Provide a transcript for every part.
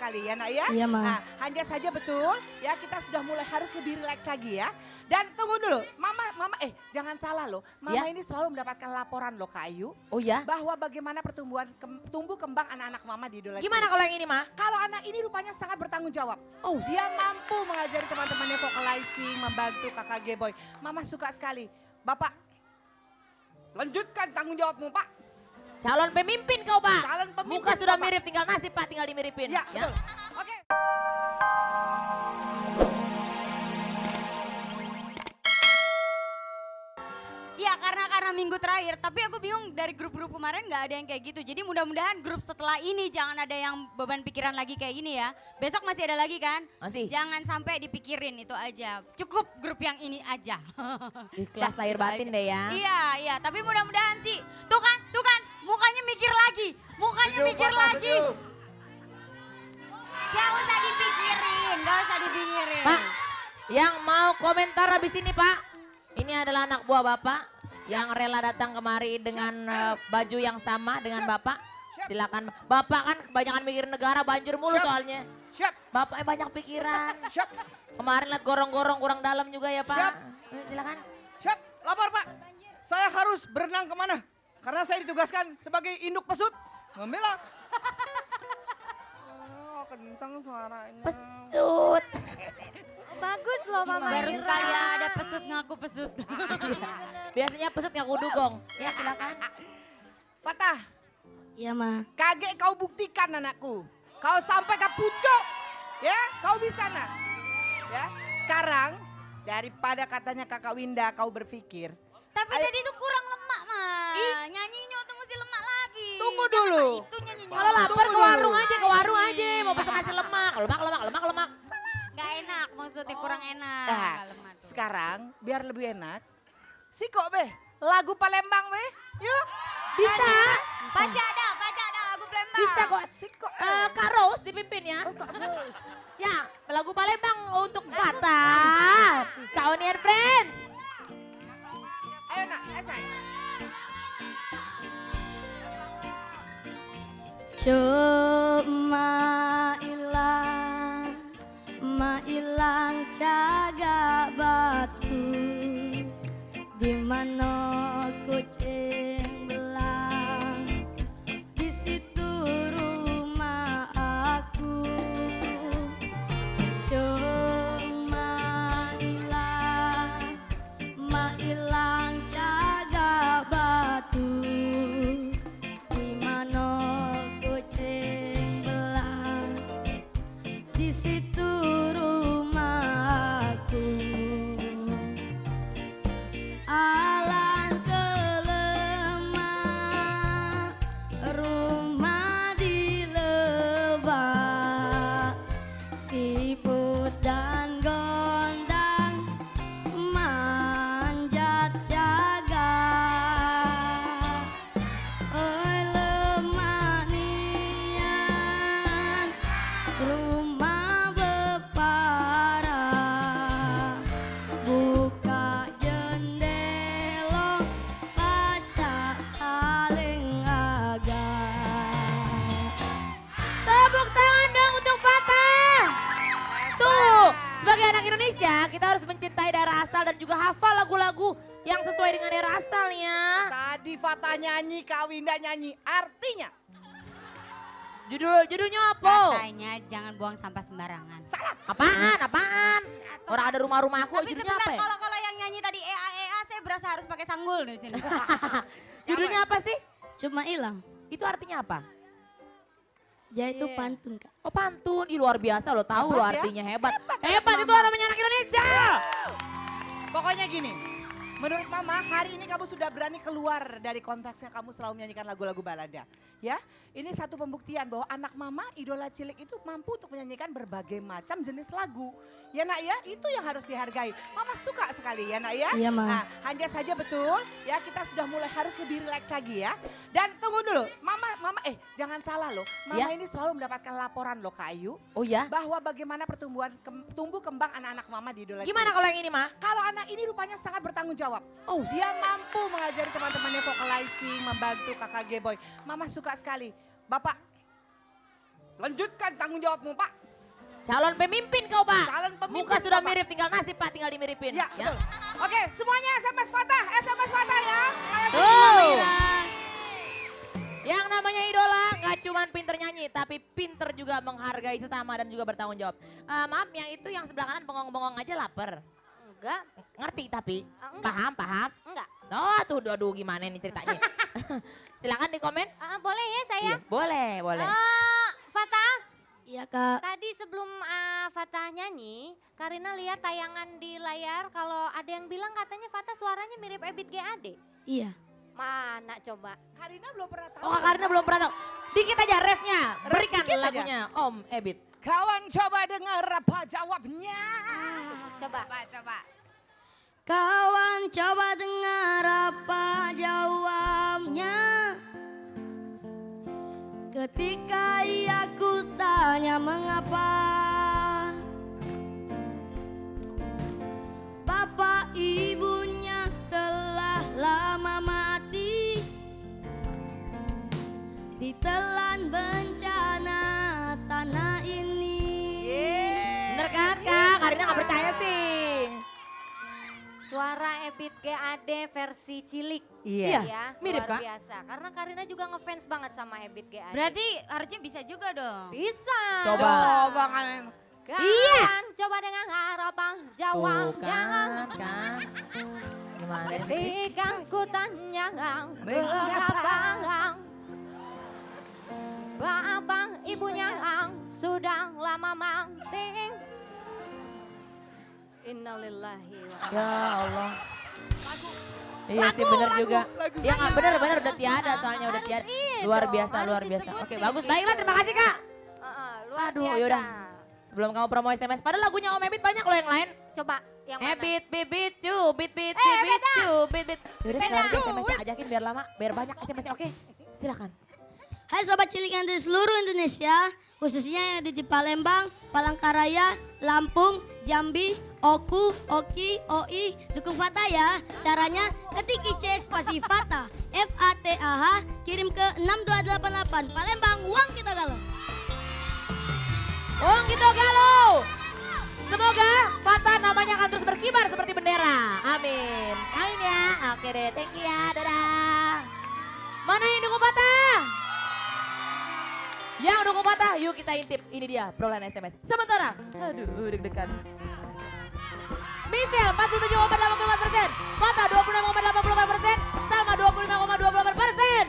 sekali ya nak ya. Iya, Ma. Nah, hanya saja betul ya kita sudah mulai harus lebih rileks lagi ya. Dan tunggu dulu, Mama jangan salah loh. Mama Ya? ini selalu mendapatkan laporan loh Kak Ayu. Oh ya? Bahwa bagaimana tumbuh kembang anak-anak Mama di idola Gimana cilik. kalau yang ini mah? Kalau anak ini rupanya sangat bertanggung jawab. Oh. Dia mampu mengajari teman-temannya vocalizing, membantu kakak G-Boy. Mama suka sekali. Bapak, lanjutkan tanggung jawabmu Pak. Calon pemimpin kau Pak. Calon pemimpin, Muka sudah Bapak. mirip, tinggal nasib Pak, tinggal dimiripin. Ya, betul. Oke. Iya karena minggu terakhir, tapi aku bingung dari grup-grup kemarin nggak ada yang kayak gitu. Jadi mudah-mudahan grup setelah ini jangan ada yang beban pikiran lagi kayak gini ya. Besok masih ada lagi kan? Masih. Jangan sampai dipikirin itu aja. Cukup grup yang ini aja. Ikhlas lahir Itu batin aja. deh ya. Iya, tapi mudah-mudahan sih. Tuh kan, mukanya mikir lagi. Mukanya mikir lagi. Gak usah dipikirin, gak usah dipikirin. Pak, yang mau komentar habis ini Pak. Ini adalah anak buah Bapak yang rela datang kemari dengan baju yang sama dengan Bapak. Silakan. Bapak kan kebanyakan mikir negara, banjir mulu Siap. soalnya. Siap, Bapaknya banyak pikiran. siap, Kemarin lihat gorong-gorong kurang dalam juga ya Pak. Siap. Silakan. siap. Lapor Pak. Saya harus berenang kemana? Karena saya ditugaskan sebagai induk pesut. Membela. Oh, kencang suaranya. Pesut. Bagus loh Mama. Baru sekali ada pesut ngaku pesut. Biasanya pesut ngaku dugong. Ya silakan. Fatah, Iya Ma. kaget kau buktikan anakku. Kau sampai ke pucuk. Ya, kau bisa nak. Ya, sekarang daripada katanya kakak Winda kau berpikir. Tapi Ayo. tadi itu kurang lemak mah. Nyanyinya tuh mesti lemak lagi. Tunggu Jangan dulu. Itu nyanyinya. Kalau lapar Tunggu ke dulu. warung aja, ke warung aja. Mau pesan nasi lemak, lemak. Gak enak maksudnya kurang enak. Nah, Nggak lemak tuh. sekarang biar lebih enak. Siko be, lagu Palembang be. Yuk. Bisa. Baca dah lagu Palembang. Bisa kok. Siko. Kak Rose dipimpin ya. Oh, Kak Bos. Ya, lagu Palembang untuk Fatah. Kaunian Friends. Ayo nak, esai. Cuma ilang jaga batu di mana kucing belang di situ rumah aku cuma ilang jaga batu di mana kucing belang di situ rumahku alangkah lemah rumah dilebak siput dan gondang manjat jaga oi lemah nian rumah beparah buka jendela baca saling agak. Tepuk tangan dong untuk Fatah. Tuh, sebagai anak Indonesia kita harus mencintai daerah asal dan juga hafal lagu-lagu yang sesuai dengan daerah asalnya. Tadi Fatah nyanyi, Kak Winda nyanyi. Artinya, Judulnya apa? Katanya jangan buang sampah sembarangan. Apaan? Orang ada rumah-rumah aku, Tapi judulnya sebentar apa ya? kalau yang nyanyi tadi EA saya berasa harus pakai sanggul di sini. Judulnya apa sih? Cuma hilang. Itu artinya apa? Dia itu Iya. pantun kak. Oh pantun, ih luar biasa lo tahu lo Hebat ya? artinya hebat. Hebat itu namanya anak Indonesia. pokoknya gini. Menurut Mama, hari ini kamu sudah berani keluar dari konteksnya kamu selalu menyanyikan lagu-lagu balada. Ya, ini satu pembuktian bahwa anak Mama, idola cilik itu mampu untuk menyanyikan berbagai macam jenis lagu. Ya nak ya, itu yang harus dihargai. Mama suka sekali ya nak ya. Iya, Ma. Nah, hanya saja betul ya kita sudah mulai harus lebih rileks lagi ya. Dan tunggu dulu, Mama jangan salah loh. Mama Ya. ini selalu mendapatkan laporan loh Kak Ayu. Oh ya? Bahwa bagaimana tumbuh kembang anak-anak Mama di idola Gimana cilik. kalau yang ini mah? Kalau anak ini rupanya sangat bertanggung jawab. Oh. Dia mampu mengajari teman-temannya vocalizing, membantu kakak G-Boy. Mama suka sekali. Bapak, Lanjutkan tanggung jawabmu, Pak. Calon pemimpin kau Pak. Calon pemimpin, Muka sudah Bapak. mirip, tinggal nasib Pak, tinggal dimiripin. Ya, betul. Oke, semuanya SMS Fatah ya. Tuh. Yang namanya idola gak cuman pinter nyanyi, tapi pinter juga menghargai sesama dan juga bertanggung jawab. Maaf, yang itu yang sebelah kanan bengong-bengong aja lapar. Enggak, Ngerti tapi? enggak, Paham? enggak. Oh tuh, aduh gimana nih ceritanya. Silakan di komen. Boleh ya saya? Iya, boleh. Fatah, Iya kak. tadi sebelum Fatah nyanyi, Karina lihat tayangan di layar kalau ada yang bilang katanya Fatah suaranya mirip Ebit GAD. Iya. Mana coba? Karina belum pernah tahu. Oh Kak Karina belum pernah tahu. Dikit aja refnya, berikan dikit aja. lagunya Om Ebit. Kawan coba dengar apa jawabnya. Coba. Coba. Kawan coba dengar apa jawabnya. Ketika ia ku tanya mengapa bapak ibunya telah lama mati, ditelan bencana tanah ini. Bener kan Kak? Karina gak percaya sih. Suara Ebit GAD versi cilik. Iya, Ya, mirip, luar Kak. biasa. Karena Karina juga ngefans banget sama Ebit GAD. Berarti harusnya bisa juga dong. Bisa. Coba. Coba kan. Kawan, Iya. coba dengan harapan Tuh jawabnya. kan. Gimana sih? Ketika ku tanya Mengapa? Bapak ibunya sudah lama mati. Innalillahi wa Ya Allah. Iya sih bener juga. Dia nggak bener udah tiada soalnya udah tiada. Iya Luar dong, biasa, harus luar biasa. disebutin Oke bagus, gitu. baiklah terima kasih Kak. luar Aduh, biasa. yaudah. Sebelum kamu promo SMS, padahal lagunya Om Ebit banyak loh yang lain. Coba yang mana? Ebit, bibit, cu, bit, bit, Eh, bibit, beda. cu, bit, bit. Yaudah Beda. sekarang SMS-nya ajakin biar lama, biar banyak SMS-nya. Oke, silakan. Hai sobat cilik yang di seluruh Indonesia, khususnya yang ada di Palembang, Palangkaraya, Lampung, Jambi, Oku, Oki, Oi, dukung Fatah ya. Caranya ketik IC spasi Fatah, FATAH, kirim ke 6288 Palembang, uang kita galau. Wong gitu galau. Semoga Fatah namanya akan terus berkibar seperti bendera. Amin. Amin ya. Oke deh, thank you ya. Dadah. Mana yang dukung Fatah? Yang dukung Fatah, yuk kita intip. Ini dia perolehan SMS. Sementara, aduh deg-degan. Michelle 47,84%, Fatah 26,84%, Salma 25,28%.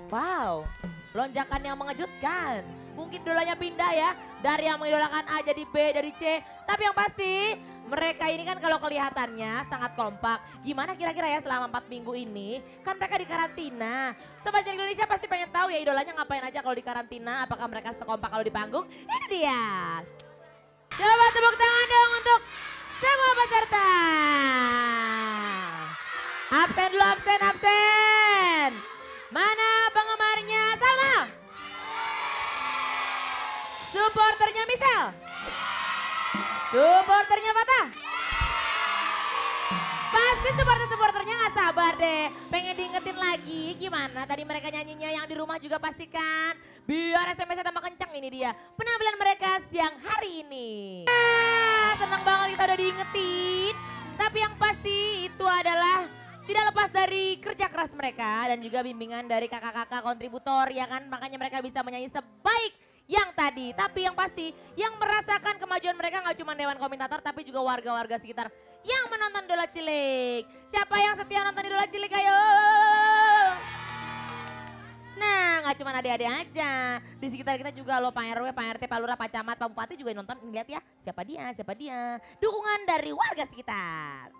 Wow, lonjakan yang mengejutkan. Mungkin idolanya pindah ya, dari yang mengidolakan A jadi B, jadi C. Tapi yang pasti mereka ini kan kalau kelihatannya sangat kompak. Gimana kira-kira ya selama 4 minggu ini? Kan mereka di karantina. Sobat Cilik Indonesia pasti pengen tahu ya idolanya ngapain aja kalau di karantina. Apakah mereka sekompak kalau di panggung? Ini dia. Coba tepuk tangan dong untuk semua peserta. Absen dulu, absen. Mana penggemarnya Salma? Supporternya Michelle? Supporternya Fatah? Pasti supporternya gak sabar deh. Pengen diingetin lagi gimana tadi mereka nyanyinya yang di rumah juga pastikan. Biar SMS-nya tambah kencang ini dia. Penampilan mereka siang hari ini. Senang banget kita udah diingetin. Tapi yang pasti itu adalah tidak lepas dari kerja keras mereka dan juga bimbingan dari kakak-kakak kontributor ya kan. Makanya mereka bisa menyanyi sebaik yang tadi. Tapi yang pasti yang merasakan kemajuan mereka gak cuma dewan komentator tapi juga warga-warga sekitar yang menonton Idola Cilik. Siapa yang setia nonton Idola Cilik ayo? Nah gak cuma adik-adik aja. Di sekitar kita juga lo Pak RW, Pak RT, Pak Lurah, Pak Camat, Pak Bupati juga nonton. Lihat ya siapa dia. Dukungan dari warga sekitar.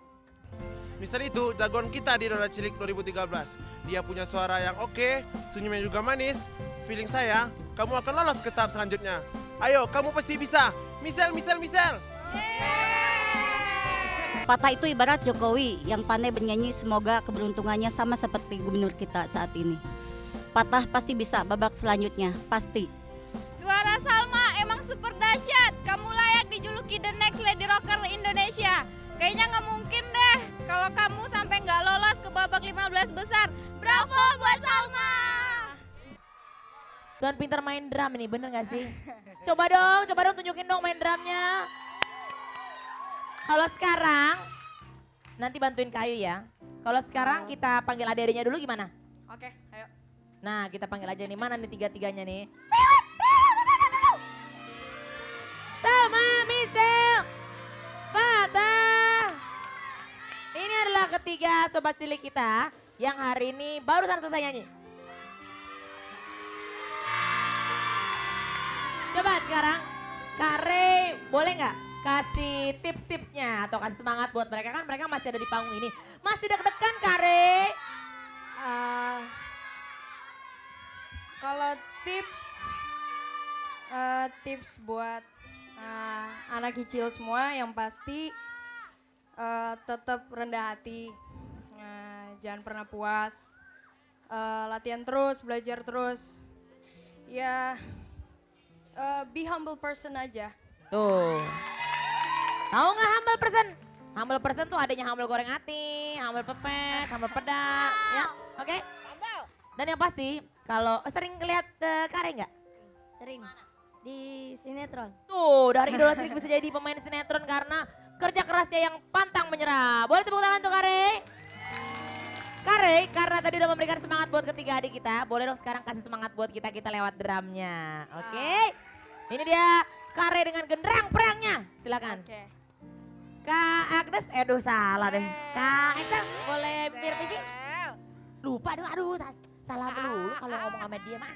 Misal itu jagoan kita di Idola Cilik 2013. Dia punya suara yang oke, senyumnya juga manis. Feeling saya, kamu akan lolos ke tahap selanjutnya. Ayo, kamu pasti bisa. Misal. Fatah itu ibarat Jokowi yang pandai bernyanyi, semoga keberuntungannya sama seperti gubernur kita saat ini. Fatah pasti bisa babak selanjutnya, pasti. Suara Salma emang super dahsyat. Kamu layak dijuluki the next lady rocker Indonesia. Kayaknya nggak mungkin deh kalau kamu sampai nggak lolos ke babak 15 besar. Bravo buat Salma. Tuan pintar main drum ini, bener gak sih? Coba dong tunjukin dong main drumnya. Kalau sekarang, nanti bantuin kayu ya. Kalau sekarang kita panggil adik-adiknya dulu gimana? Oke, ayo. Nah kita panggil aja nih, mana nih tiga-tiganya nih? Salma, Michelle, Fatah. Ini adalah ketiga sobat cilik kita yang hari ini barusan selesai nyanyi. Coba sekarang, Kak Rey boleh nggak kasih tips-tipsnya atau kasih semangat buat mereka, kan mereka masih ada di panggung ini. Masih deg-degan Kak Rey? Kalau tips buat anak kecil semua yang pasti tetap rendah hati, jangan pernah puas, latihan terus, belajar terus, ya be humble person aja. Tuh. Tahu nggak humble person? Humble person tuh adanya humble goreng ati, humble pepes, humble pedas, ya, oke? Dan yang pasti, kalau sering lihat Kare nggak? Sering. Di sinetron. Tuh, dari idola cilik bisa jadi pemain sinetron karena kerja kerasnya yang pantang menyerah. Boleh tepuk tangan tuh Kare? Kare, karena tadi udah memberikan semangat buat ketiga adik kita, boleh dong sekarang kasih semangat buat kita lewat drumnya, oke? Ini dia Kare dengan genderang perangnya, silakan. Oke. Kak Agnes, aduh salah deh. Kak Excel, boleh permisi? Lupa, aduh salah dulu kalau ngomong sama dia mah.